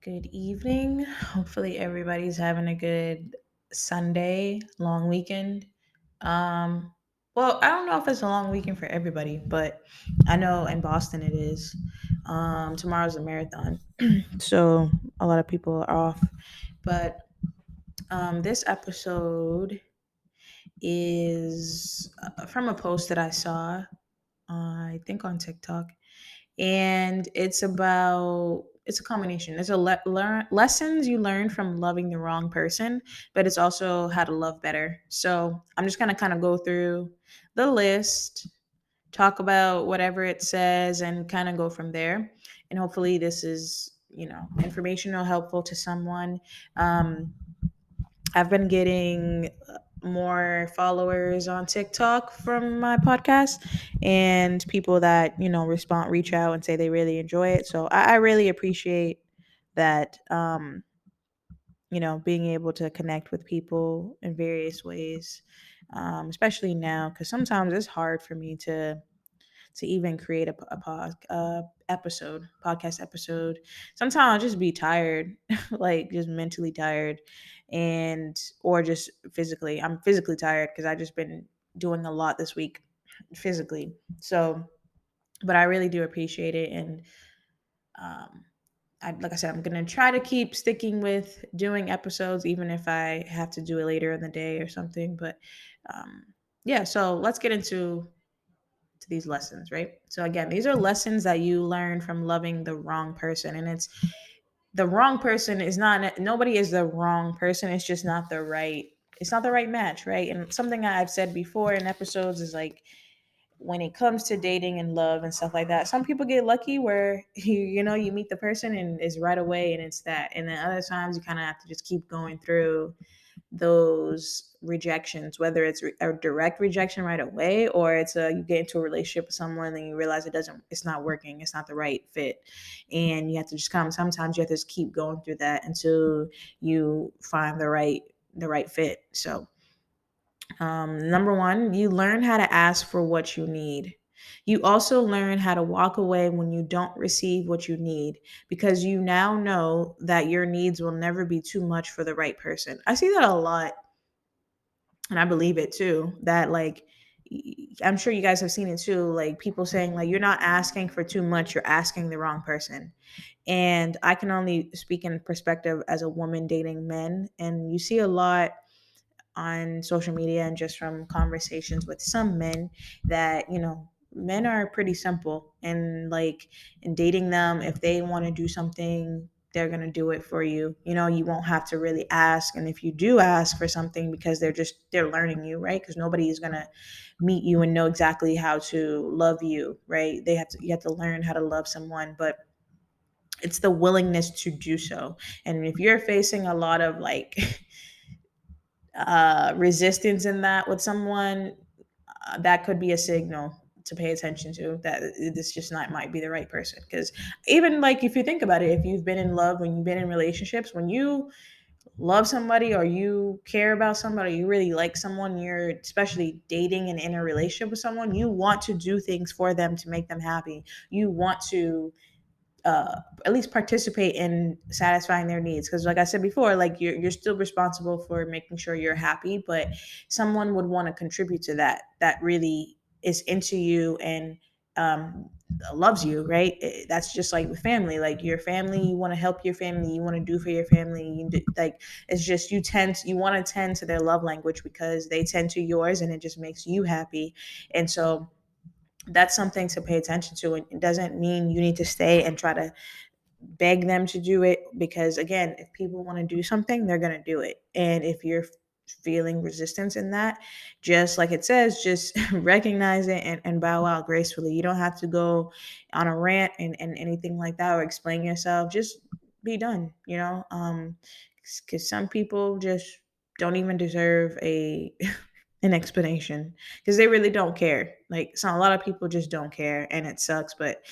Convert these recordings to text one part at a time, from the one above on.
Good evening. Hopefully everybody's having a good Sunday, long weekend. Um I don't know if it's a long weekend for everybody, but I know in Boston it is. Tomorrow's a marathon. So a lot of people are off. But this episode is from a post that I saw, I think on TikTok, and it's a combination. It's lessons you learn from loving the wrong person, but it's also how to love better. So I'm just gonna kind of go through the list, talk about whatever it says, and kind of go from there. And hopefully this is informational, helpful to someone. um, I've been getting more followers on TikTok from my podcast, and people that reach out and say they really enjoy it. So I really appreciate that. Being able to connect with people in various ways, especially now, because sometimes it's hard for me to even create podcast episode. Sometimes I'll just be tired, like just mentally tired, and or just physically. I'm physically tired because I just been doing a lot this week physically. So, but I really do appreciate it, and um, like I said, I'm gonna try to keep sticking with doing episodes, even if I have to do it later in the day or something. But um, yeah, so let's get into to these lessons, right? So again, these are lessons that you learn from loving the wrong person, and it's the wrong person is not nobody is the wrong person. It's just not the right. It's not the right match, right? And something I've said before in episodes is like when it comes to dating and love and stuff like that, some people get lucky where you meet the person and it's right away and it's that, and then other times you kind of have to just keep going through those rejections, whether it's a direct rejection right away, or it's a you get into a relationship with someone and you realize it's not working, it's not the right fit, and you have to just sometimes you have to just keep going through that until you find the right fit. So number one, you learn how to ask for what you need. You also learn how to walk away when you don't receive what you need, because you now know that your needs will never be too much for the right person. I see that a lot, and I believe it too. That like I'm sure you guys have seen it too, like people saying like you're not asking for too much, you're asking the wrong person. And I can only speak in perspective as a woman dating men, and you see a lot on social media and just from conversations with some men that men are pretty simple, and like in dating them, if they want to do something, they're going to do it for you. You won't have to really ask, and if you do ask for something, because they're learning you, right? Because nobody is going to meet you and know exactly how to love you, right? You have to learn how to love someone, but it's the willingness to do so. And if you're facing a lot of like resistance in that with someone, that could be a signal to pay attention to, that this just not might be the right person. Because even like if you think about it, if you've been in love, when you've been in relationships, when you love somebody or you care about somebody, you really like someone, you're especially dating and in a relationship with someone, you want to do things for them to make them happy. You want to at least participate in satisfying their needs, because like I said before, like you're still responsible for making sure you're happy, but someone would want to contribute to that really is into you and um, loves you, right? That's just like with family, like your family, you want to help your family, you want to do for your family, like it's just you want to tend to their love language because they tend to yours, and it just makes you happy. And so that's something to pay attention to. It doesn't mean you need to stay and try to beg them to do it, because again, if people want to do something, they're going to do it. And if you're feeling resistance in that, just like it says, just recognize it and bow out gracefully. You don't have to go on a rant and anything like that, or explain yourself. Just be done, because some people just don't even deserve a an explanation, because they really don't care. Like, so a lot of people just don't care, and it sucks, but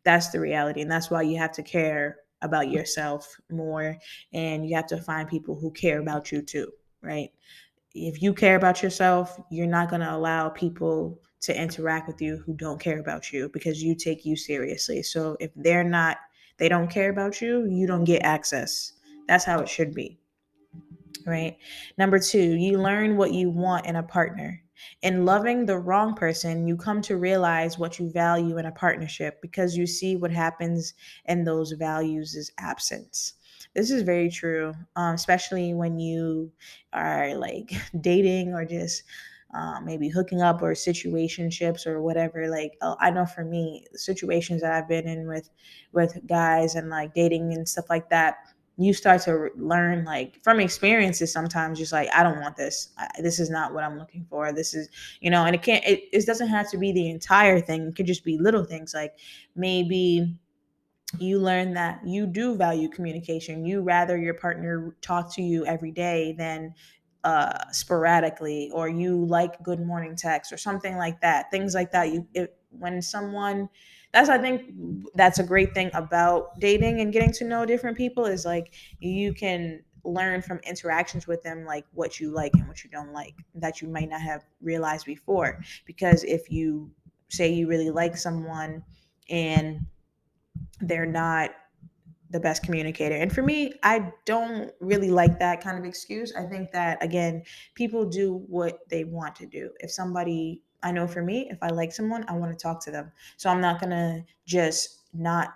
that's the reality. And that's why you have to care about yourself more, and you have to find people who care about you too, right? If you care about yourself, you're not going to allow people to interact with you who don't care about you, because you take you seriously. So if They don't care about you, you don't get access. That's how it should be, right? Number two, you learn what you want in a partner. In loving the wrong person, you come to realize what you value in a partnership because you see what happens in those values' absence. This is very true, especially when you are like dating or just maybe hooking up or situationships or whatever. Like, I know for me, situations that I've been in with guys and like dating and stuff like that, you start to learn like from experiences sometimes just like, I don't want this. This is not what I'm looking for. This is, and it doesn't have to be the entire thing. It could just be little things like maybe you learn that you do value communication. You rather your partner talk to you every day than sporadically, or you like good morning text or something like that. Things like that. When someone, that's, I think that's a great thing about dating and getting to know different people, is like you can learn from interactions with them, like what you like and what you don't like, that you might not have realized before. Because if you say you really like someone and they're not the best communicator. And for me, I don't really like that kind of excuse. I think that, again, people do what they want to do. If somebody, I know for me, if I like someone, I want to talk to them. So I'm not going to just not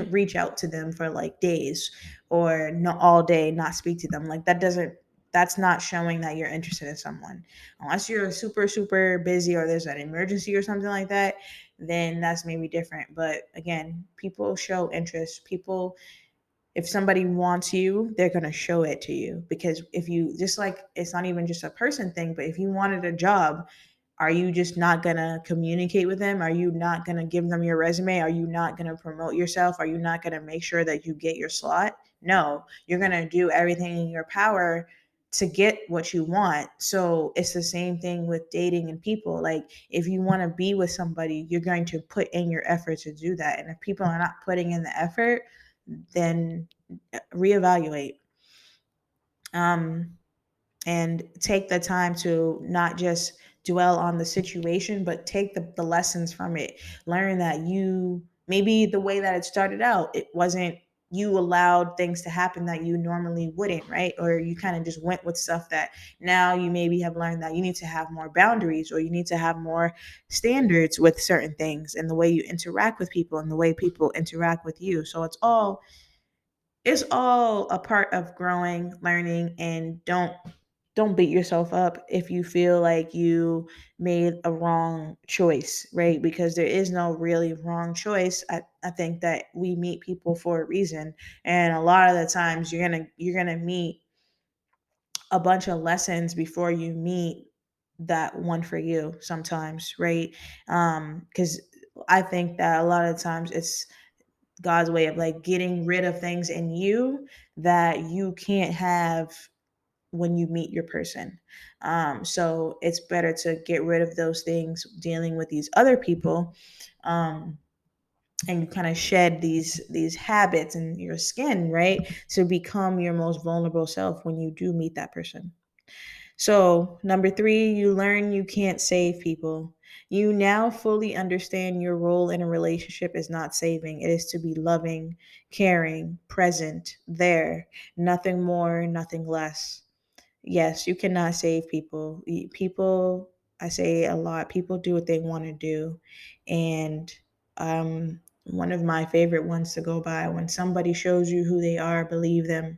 reach out to them for like days or not all day, not speak to them. Like that's not showing that you're interested in someone. Unless you're super, super busy or there's an emergency or something like that, then that's maybe different. But again, people show interest. People, if somebody wants you, they're going to show it to you. Because if you, just like, it's not even just a person thing, but if you wanted a job, are you just not going to communicate with them? Are you not going to give them your resume? Are you not going to promote yourself? Are you not going to make sure that you get your slot? No, you're going to do everything in your power to get what you want. So it's the same thing with dating and people. Like, if you want to be with somebody, you're going to put in your effort to do that. And if people are not putting in the effort, then reevaluate. Um, and take the time to not just dwell on the situation, but take the lessons from it. Learn that you, maybe the way that it started out, it wasn't, you allowed things to happen that you normally wouldn't, right? Or you kind of just went with stuff that now you maybe have learned that you need to have more boundaries, or you need to have more standards with certain things and the way you interact with people and the way people interact with you. So it's all a part of growing, learning, and don't beat yourself up if you feel like you made a wrong choice, right? Because there is no really wrong choice. I think that we meet people for a reason. And a lot of the times you're gonna meet a bunch of lessons before you meet that one for you sometimes, right? Because I think that a lot of times it's God's way of like getting rid of things in you that you can't have when you meet your person. So it's better to get rid of those things dealing with these other people. Um, and you kind of shed these habits in your skin, right? To become your most vulnerable self when you do meet that person. So, number three, you learn you can't save people. You now fully understand your role in a relationship is not saving, it is to be loving, caring, present, there, nothing more, nothing less. Yes, you cannot save people. People, I say a lot, people do what they want to do. And one of my favorite ones to go by: when somebody shows you who they are, believe them.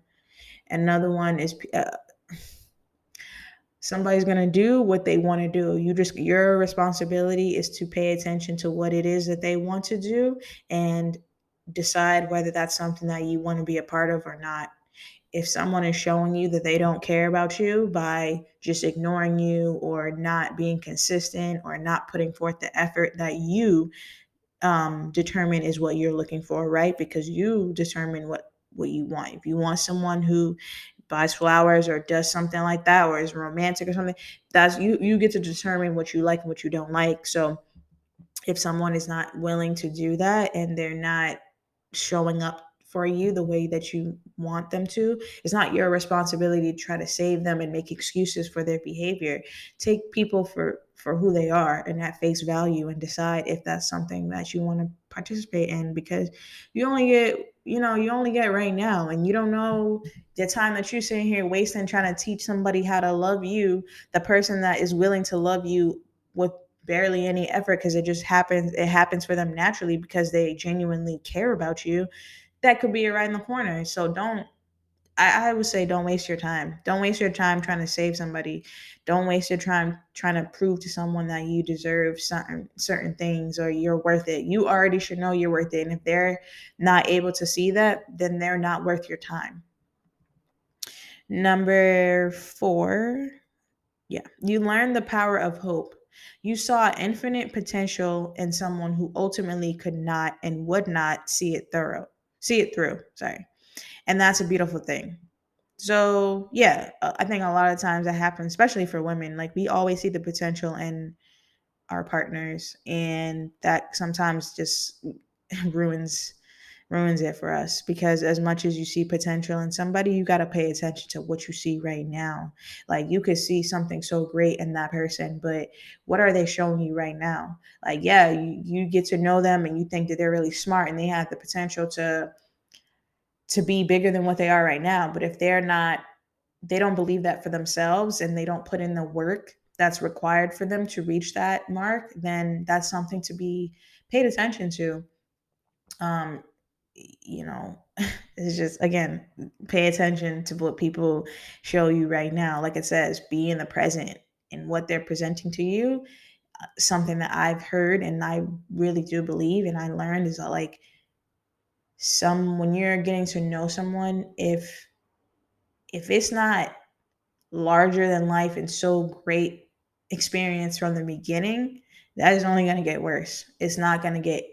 Another one is somebody's going to do what they want to do. Your responsibility is to pay attention to what it is that they want to do and decide whether that's something that you want to be a part of or not. If someone is showing you that they don't care about you by just ignoring you or not being consistent or not putting forth the effort that you determine is what you're looking for, right? Because you determine what you want. If you want someone who buys flowers or does something like that, or is romantic or something, that's you get to determine what you like and what you don't like. So if someone is not willing to do that and they're not showing up for you the way that you want them to, it's not your responsibility to try to save them and make excuses for their behavior. Take people for who they are and at face value, and decide if that's something that you want to participate in, because you only get you only get right now, and you don't know the time that you're sitting here wasting trying to teach somebody how to love you, the person that is willing to love you with barely any effort, because it happens for them naturally because they genuinely care about you. That could be right in the corner. So I would say don't waste your time. Don't waste your time trying to save somebody. Don't waste your time trying to prove to someone that you deserve certain things or you're worth it. You already should know you're worth it. And if they're not able to see that, then they're not worth your time. Number 4, yeah, you learn the power of hope. You saw infinite potential in someone who ultimately could not and would not see it through. Sorry. And that's a beautiful thing. So yeah, I think a lot of times that happens, especially for women. Like we always see the potential in our partners, and that sometimes just ruins ruins it for us, because as much as you see potential in somebody, you got to pay attention to what you see right now. Like you could see something so great in that person, but what are they showing you right now? Like yeah, you get to know them and you think that they're really smart and they have the potential to be bigger than what they are right now. But if they don't believe that for themselves and they don't put in the work that's required for them to reach that mark, then that's something to be paid attention to. Um, you know, it's just, again, pay attention to what people show you right now. Like it says, be in the present and what they're presenting to you. Something that I've heard and I really do believe and I learned is that, like, when you're getting to know someone, if it's not larger than life and so great experience from the beginning, that is only going to get worse. It's not going to get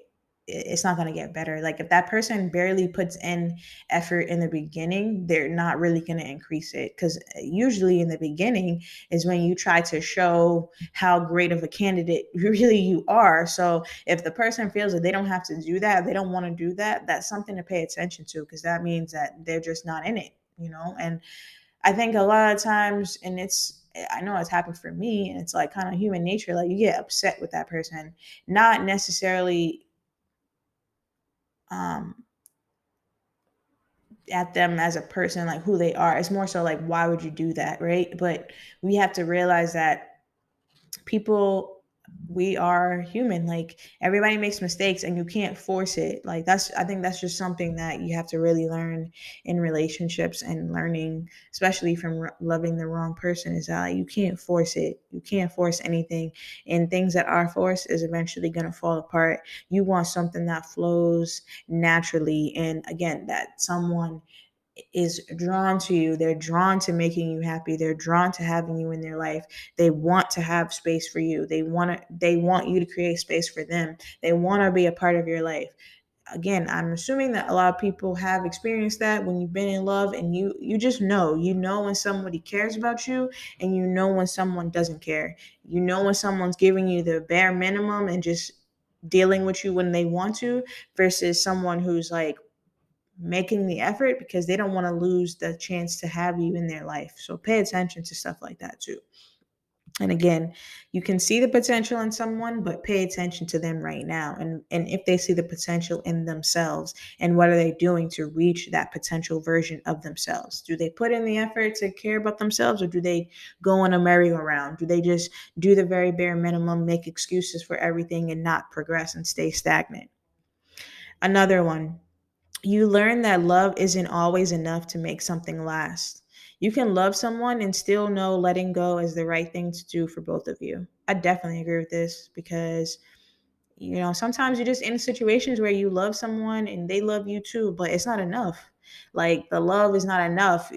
better. Like if that person barely puts in effort in the beginning, they're not really going to increase it, cuz usually in the beginning is when you try to show how great of a candidate really you are. So if the person feels that they don't have to do that, they don't want to do that, that's something to pay attention to, because that means that they're just not in it. And I think a lot of times, and I know it's happened for me, and it's like kind of human nature. Like you get upset with that person, not necessarily um, at them as a person, like who they are. It's more so like, why would you do that, right? But we have to realize that people, we are human. Like everybody makes mistakes and you can't force it. Like I think that's just something that you have to really learn in relationships, and learning especially from loving the wrong person, is that like, you can't force it. You can't force anything, and things that are forced is eventually going to fall apart. You want something that flows naturally, and again, that someone is drawn to you. They're drawn to making you happy. They're drawn to having you in their life. They want to have space for you. They want you to create space for them. They want to be a part of your life. Again, I'm assuming that a lot of people have experienced that when you've been in love, and you just know when somebody cares about you, and you know when someone doesn't care. You know when someone's giving you the bare minimum and just dealing with you when they want to, versus someone who's like making the effort because they don't want to lose the chance to have you in their life. So pay attention to stuff like that too. And again, you can see the potential in someone, but pay attention to them right now. And if they see the potential in themselves, and what are they doing to reach that potential version of themselves? Do they put in the effort to care about themselves, or do they go on a merry-go-round? Do they just do the very bare minimum, make excuses for everything, and not progress and stay stagnant? Another one, you learn that love isn't always enough to make something last. You can love someone and still know letting go is the right thing to do for both of you. I definitely agree with this, because sometimes you're just in situations where you love someone and they love you too, but it's not enough. Like the love is not enough.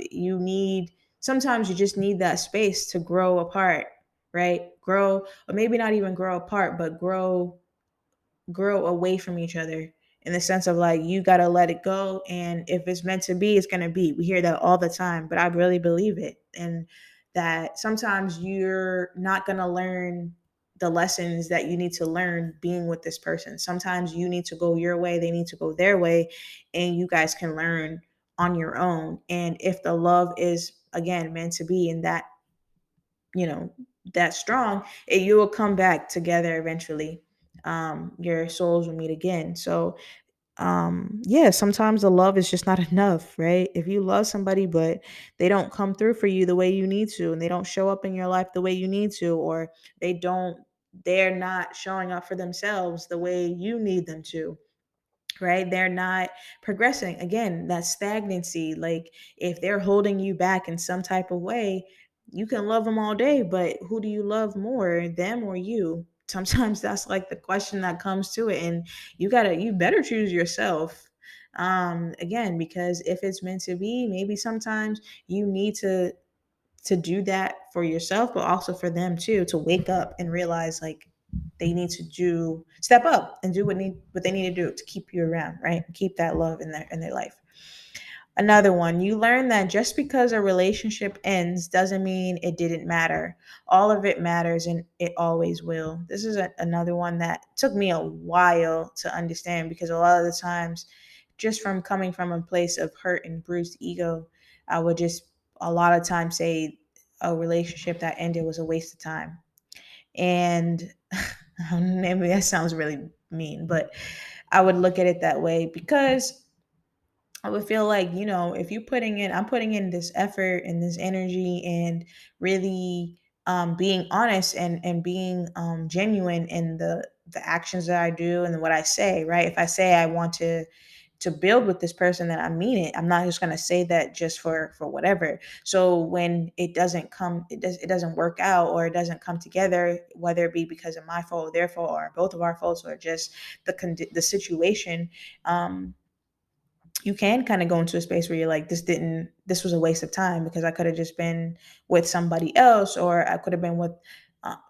Sometimes you just need that space to grow apart, right? Grow, or maybe not even grow apart, but grow away from each other, in the sense of like, you got to let it go, and if it's meant to be, it's going to be. We hear that all the time, but I really believe it. And that sometimes you're not going to learn the lessons that you need to learn being with this person. Sometimes you need to go your way, they need to go their way, and you guys can learn on your own. And if the love is, again, meant to be, and you know that strong, you will come back together eventually. Your souls will meet again. So Yeah, sometimes the love is just not enough, right? If you love somebody but they don't come through for you the way you need to, and they don't show up in your life the way you need to, or they don't they're not showing up for themselves the way you need them to, right? They're not progressing. Again, that stagnancy. Like, if they're holding you back in some type of way, you can love them all day, but who do you love more, them or you? Sometimes that's like the question that comes to it. And you better choose yourself. Again, because if it's meant to be, maybe sometimes you need to do that for yourself, but also for them too, to wake up and realize like they need to do step up and do what they need to do to keep you around, right? Keep that love in their life. Another one, you learn that just because a relationship ends doesn't mean it didn't matter. All of it matters and it always will. This is another one that took me a while to understand, because a lot of the times, just from coming from a place of hurt and bruised ego, I would just a lot of times say a relationship that ended was a waste of time. And maybe that sounds really mean, but I would look at it that way, because I would feel like, if I'm putting in this effort and this energy and really being honest and being genuine in the actions that I do and what I say, right? If I say I want to build with this person, then I mean it. I'm not just going to say that just for whatever. So when it doesn't work out, or it doesn't come together, whether it be because of my fault or their fault or both of our faults, or just the situation, um you can kind of go into a space where you're like, this was a waste of time, because I could have just been with somebody else, or I could have been with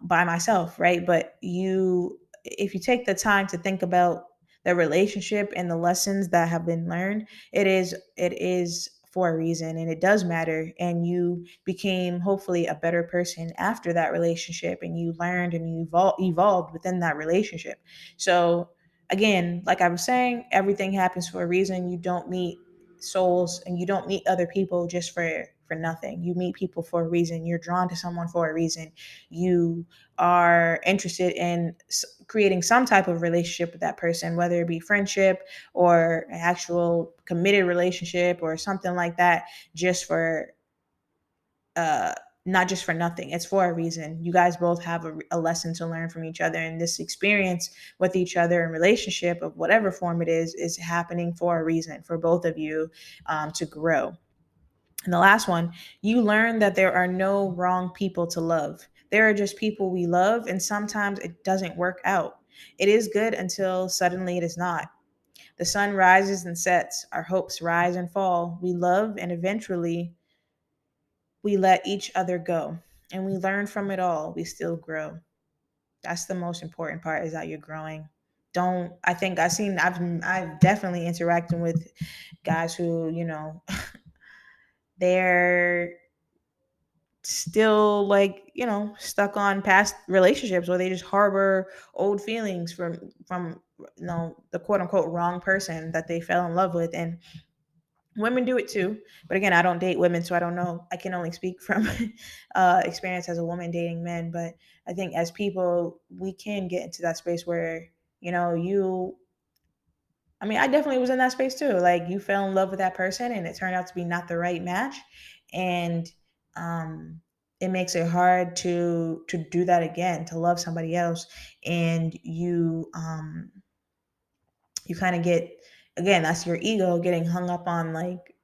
by myself, right? But if you take the time to think about the relationship and the lessons that have been learned, it is for a reason, and it does matter, and you became hopefully a better person after that relationship, and you learned and you evolved within that relationship. So again, like I was saying, everything happens for a reason. You don't meet souls and you don't meet other people just for nothing. You meet people for a reason. You're drawn to someone for a reason. You are interested in creating some type of relationship with that person, whether it be friendship or an actual committed relationship or something like that, just for uh not just for nothing. It's for a reason. You guys both have a lesson to learn from each other, and this experience with each other in relationship of whatever form it is happening for a reason for both of you, to grow. And the last one, you learn that there are no wrong people to love. There are just people we love, and sometimes it doesn't work out. It is good until suddenly it is not. The sun rises and sets, our hopes rise and fall. We love, and eventually we let each other go, and we learn from it all. We still grow. That's the most important part, is that you're growing. Don't I think I've definitely interacted with guys who, they're still like, stuck on past relationships, where they just harbor old feelings from the quote unquote wrong person that they fell in love with. And women do it too, but again, I don't date women, so I don't know. I can only speak from experience as a woman dating men. But I think as people, we can get into that space where, you I mean, I definitely was in that space too. Like, you fell in love with that person and it turned out to be not the right match. And um it makes it hard to do that again, to love somebody else. And you kind of get, again, that's your ego getting hung up on like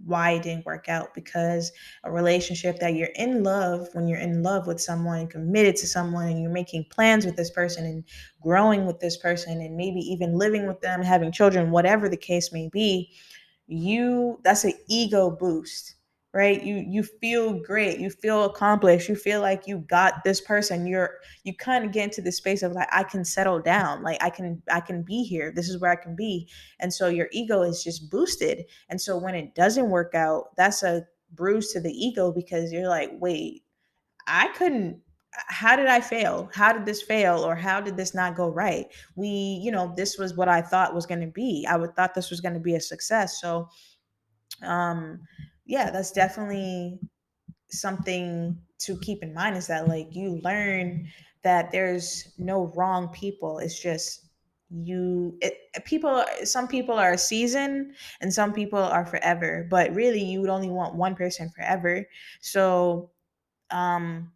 why it didn't work out, because a relationship that you're in love, when you're in love with someone and committed to someone, and you're making plans with this person and growing with this person and maybe even living with them, having children, whatever the case may be, that's an ego boost, right? You feel great, you feel accomplished, you feel like you got this person. You kind of get into the space of like, I can settle down, like I can be here, this is where I can be. And so your ego is just boosted. And so when it doesn't work out, that's a bruise to the ego, because you're like, wait, I couldn't how did I fail? How did this fail? Or how did this not go right? This was what I thought was going to be. I would thought this was going to be a success. So um yeah, that's definitely something to keep in mind, is that like you learn that there's no wrong people. It's just some people are a season and some people are forever, but really you would only want one person forever. So um,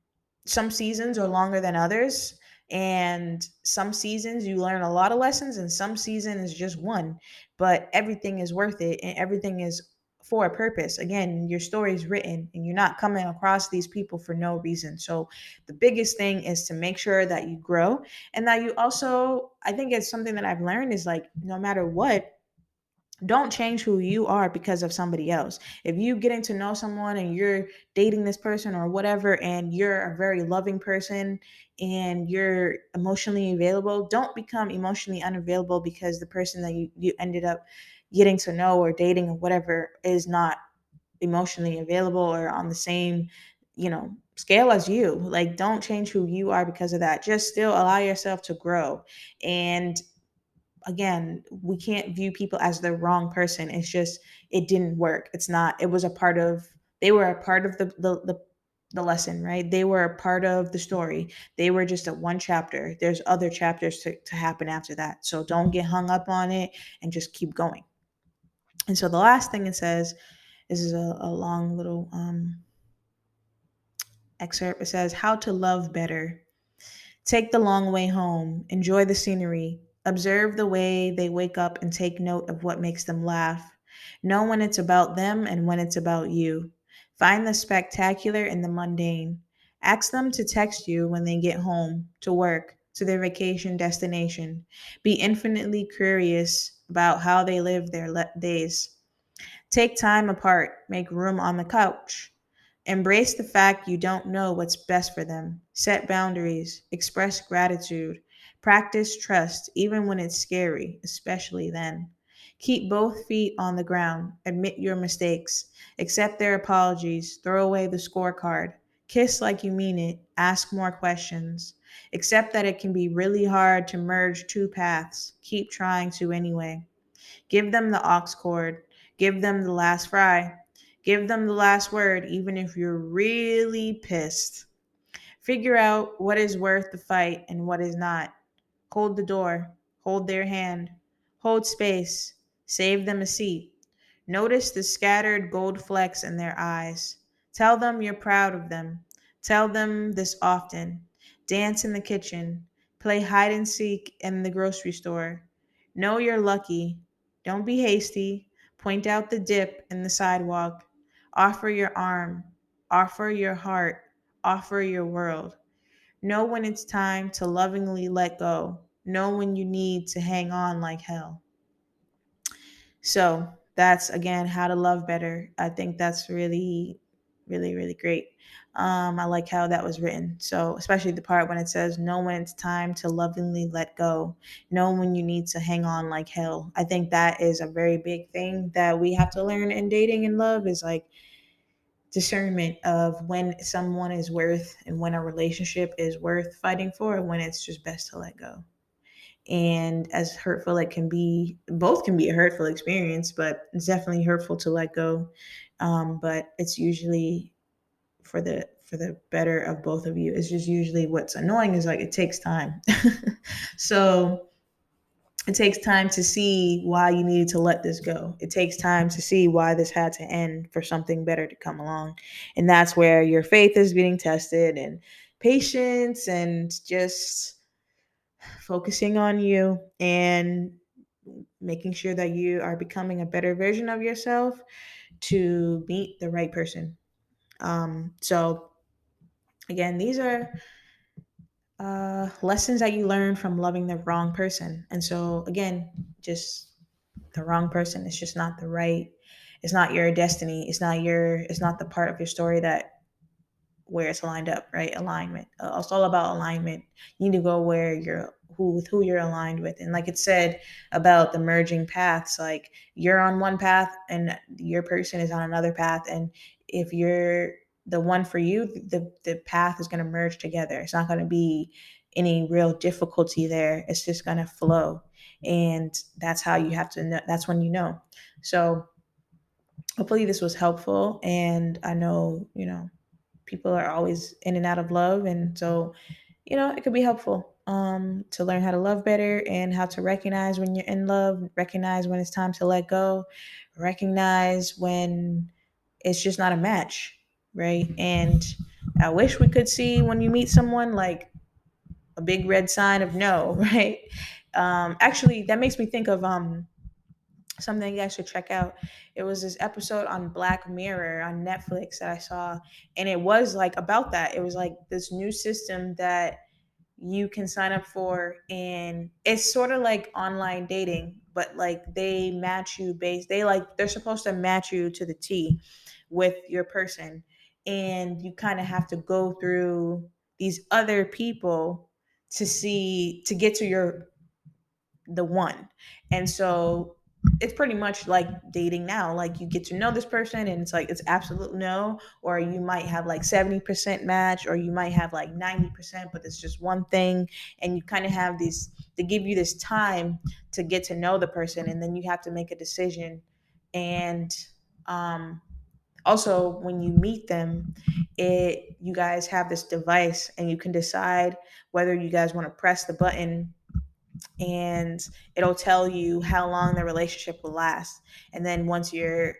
some seasons are longer than others, and some seasons you learn a lot of lessons, and some season is just one. But everything is worth it, and everything is for a purpose. Again, your story is written, and you're not coming across these people for no reason. So the biggest thing is to make sure that you grow, and that you also, I think it's something that I've learned is like, no matter what, don't change who you are because of somebody else. If you getting to know someone and you're dating this person or whatever, and you're a very loving person and you're emotionally available, don't become emotionally unavailable because the person that you ended up getting to know or dating or whatever is not emotionally available or on the same, scale as you. Like, don't change who you are because of that. Just still allow yourself to grow. And again, we can't view people as the wrong person. It's just, it didn't work. It's not, it was a part of, they were a part of the lesson, right? They were a part of the story. They were just a one chapter. There's other chapters to happen after that. So don't get hung up on it and just keep going. And so the last thing it says, this is a long little excerpt. It says, how to love better. Take the long way home, enjoy the scenery, observe the way they wake up and take note of what makes them laugh. Know when it's about them and when it's about you. Find the spectacular in the mundane. Ask them to text you when they get home, to work, to their vacation destination. Be infinitely curious about how they live their days. Take time apart, make room on the couch. Embrace the fact you don't know what's best for them. Set boundaries, express gratitude, practice trust, even when it's scary, especially then. Keep both feet on the ground, admit your mistakes, accept their apologies, throw away the scorecard. Kiss like you mean it, ask more questions. Accept that it can be really hard to merge two paths. Keep trying to anyway. Give them the aux cord. Give them the last fry. Give them the last word, even if you're really pissed. Figure out what is worth the fight and what is not. Hold the door. Hold their hand. Hold space. Save them a seat. Notice the scattered gold flecks in their eyes. Tell them you're proud of them. Tell them this often. Dance in the kitchen. Play hide and seek in the grocery store. Know you're lucky. Don't be hasty. Point out the dip in the sidewalk. Offer your arm. Offer your heart. Offer your world. Know when it's time to lovingly let go. Know when you need to hang on like hell. So that's again how to love better. I think that's really, really, really great. I like how that was written. So especially the part when it says, "Know when it's time to lovingly let go. Know when you need to hang on like hell." I think that is a very big thing that we have to learn in dating and love, is like discernment of when someone is worth and when a relationship is worth fighting for, and when it's just best to let go. And as hurtful it can be, both can be a hurtful experience, but it's definitely hurtful to let go. But it's usually for the better of both of you. It's just usually what's annoying is like it takes time. So it takes time to see why you needed to let this go. It takes time to see why this had to end for something better to come along. And that's where your faith is being tested, and patience, and just focusing on you and making sure that you are becoming a better version of yourself to meet the right person. So, again, these are lessons that you learn from loving the wrong person. And so, again, just the wrong person is just not the right. It's not your destiny. It's not the part of your story that where it's lined up, right? Alignment. It's all about alignment. You need to go where you're with who you're aligned with. And like it said about the merging paths, like you're on one path and your person is on another path. And if you're the one for you, the path is going to merge together. It's not going to be any real difficulty there. It's just going to flow. And that's how you have to know. That's when you know. So hopefully this was helpful. And I know, people are always in and out of love. And so, it could be helpful. to learn how to love better and how to recognize when you're in love, recognize when it's time to let go, recognize when it's just not a match, right? And I wish we could see when you meet someone like a big red sign of no, right? Actually, that makes me think of something you guys should check out. It was this episode on Black Mirror on Netflix that I saw, and it was like about that. It was like this new system that you can sign up for, and it's sort of like online dating, but like they match you based, they're supposed to match you to the T with your person, and you kind of have to go through these other people to get to your the one. And so it's pretty much like dating now. Like you get to know this person and it's like it's absolute no, or you might have like 70% match, or you might have like 90%, but it's just one thing. And you kind of have these, they give you this time to get to know the person, and then you have to make a decision. And um also when you meet them, it you guys have this device and you can decide whether you guys want to press the button, and it'll tell you how long the relationship will last. And then once you're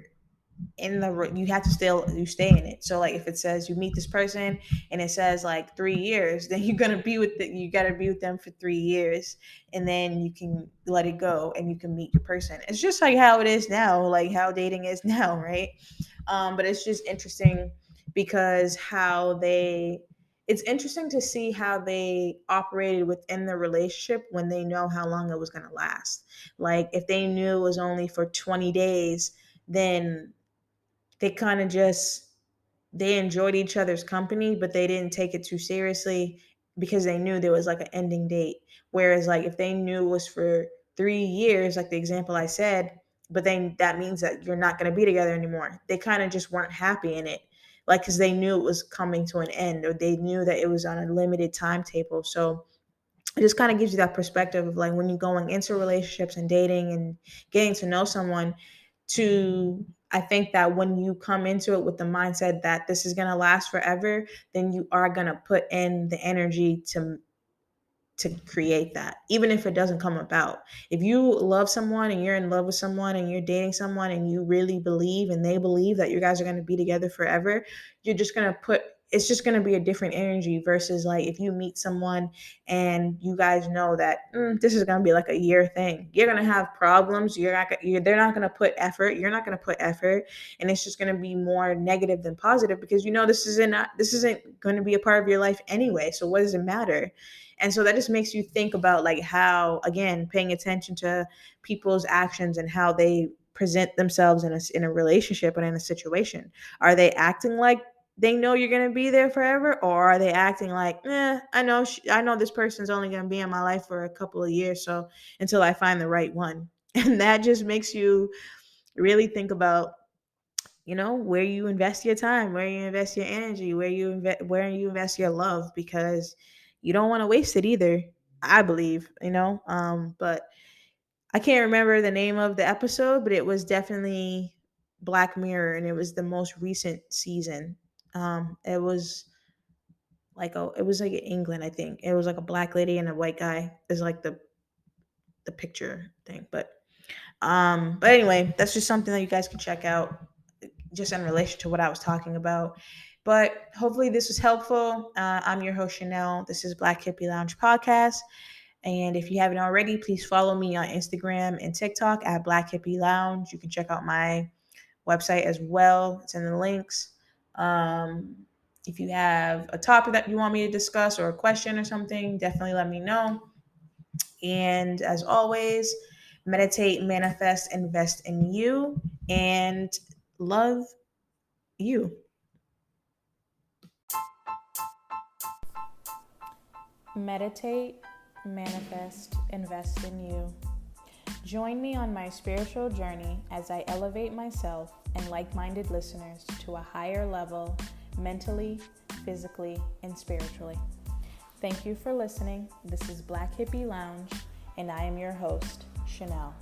in you have to still you stay in it. So like if it says you meet this person and it says like 3 years, then you're gonna be with you gotta be with them for 3 years, and then you can let it go and you can meet your person. It's just like how it is now, like how dating is now, right? But it's just interesting because how they it's interesting to see how they operated within the relationship when they know how long it was going to last. Like if they knew it was only for 20 days, then they kind of just they enjoyed each other's company, but they didn't take it too seriously because they knew there was like an ending date. Whereas like if they knew it was for 3 years, like the example I said, but then that means that you're not going to be together anymore. They kind of just weren't happy in it. Like, because they knew it was coming to an end, or they knew that it was on a limited timetable. So it just kind of gives you that perspective of like when you're going into relationships and dating and getting to know someone, to I think that when you come into it with the mindset that this is going to last forever, then you are going to put in the energy to create that, even if it doesn't come about. If you love someone and you're in love with someone and you're dating someone and you really believe and they believe that you guys are going to be together forever, you're just going to put it's just going to be a different energy versus like if you meet someone and you guys know that this is going to be like a year thing. You're going to have problems. They're not going to put effort. You're not going to put effort, and it's just going to be more negative than positive because you know this isn't going to be a part of your life anyway. So what does it matter? And so that just makes you think about like how, again, paying attention to people's actions and how they present themselves in a relationship and in a situation. Are they acting like they know you're going to be there forever, or are they acting like, I know this person's only going to be in my life for a couple of years, so until I find the right one. And that just makes you really think about where you invest your time, where you invest your energy, where you invest your love, because you don't want to waste it either. I believe, but I can't remember the name of the episode, but it was definitely Black Mirror, and it was the most recent season. It was it was like in England, I think. It was like a black lady and a white guy is like the picture thing, but anyway, that's just something that you guys can check out just in relation to what I was talking about. But hopefully this was helpful. I'm your host, Chanel. This is Black Hippie Lounge Podcast. And if you haven't already, please follow me on Instagram and TikTok at Black Hippie Lounge. You can check out my website as well. It's in the links. Um, if you have a topic that you want me to discuss or a question or something, definitely let me know. And as always, meditate, manifest, invest in you, and love you. Meditate, manifest, invest in you. Join me on my spiritual journey as I elevate myself and like-minded listeners to a higher level mentally, physically, and spiritually. Thank you for listening. This is Black Hippie Lounge, and I am your host, Chanel.